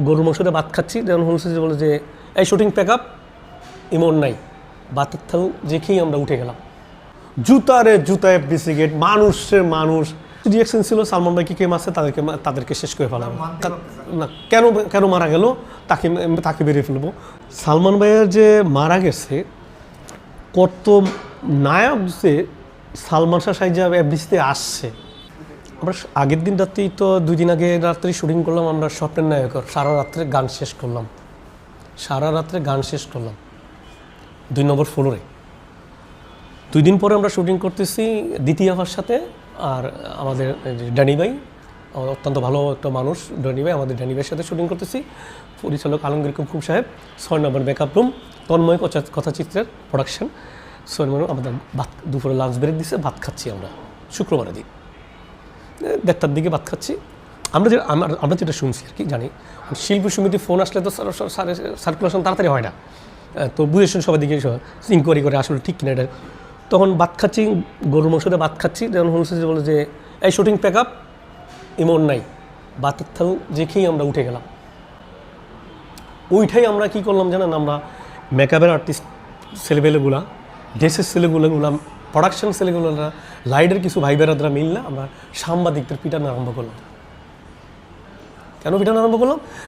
গরুর মাংসতে ভাত খাচ্ছি, যেমন হচ্ছে যে বলে যে এই শুটিং প্যাক আপ, ইমন নাই, বাতের থাল যে খেয়েই আমরা উঠে গেলাম। জুতায় বিসিগেট, মানুষ রিয়াকশন ছিল সালমান ভাই কে মারছে তাদেরকে শেষ করে ফেলাম না। কেন মারা গেল তাকে বেরিয়ে ফেলবো। সালমান ভাইয়ের যে মারা গেছে, কত নায়ক যে সালমান শাহ সাহেব এফডিসিতে আসছে। আমরা আগের দিন রাত্রেই তো 2 দিন আগে রাত্রে শুটিং করলাম আমরা স্বপ্নের নায়কর, সারা রাত্রে গান শেষ করলাম 2 নম্বর ফ্লোরে। 2 দিন পরে আমরা শুটিং করতেছি দ্বিতীয় আফার সাথে, আর আমাদের ড্যানি ভাই অত্যন্ত ভালো একটা মানুষ, ড্যানি ভাই, আমাদের ড্যানি ভাইয়ের সাথে শুটিং করতেছি। পরিচালক আলমগীর কুমকুম সাহেব, 6 নম্বর মেকআপ রুম, তন্ময় কথাচিত্রের প্রোডাকশন। 6 নম্বর আমাদের দুপুরে লাঞ্চ ব্রেক দিচ্ছে, ভাত খাচ্ছি আমরা শুক্রবারের দিন 1:30টার দিকে ভাত খাচ্ছি। আমরা যেটা শুনছি আর কি জানি, শিল্পী সমিতি ফোন আসলে তো সার্কুলেশন তাড়াতাড়ি হয় না, তো বুঝে শুনে সবাই দিকে ইনকোয়ারি করে আসলে ঠিক কিনা এটা। তখন ভাত খাচ্ছি, গরুর মাংসতে ভাত খাচ্ছি, যেমন হচ্ছে যে বলে যে এই শুটিং প্যাক আপ, ইমন নাই, বাতের থাল যে খেয়েই আমরা উঠে গেলাম। ওইটাই আমরা কী করলাম জানেন, আমরা মেকআপের আর্টিস্ট ছেলেপেলেগুলা, ড্রেসের ছেলেগুলো, প্রোডাকশন ছেলেগুলো, লাইটের কিছু ভাই বেরাদরা মিললে আমরা সাংবাদিকদের পিটানো আরম্ভ করলাম। কেন পিটানো আরম্ভ করলাম?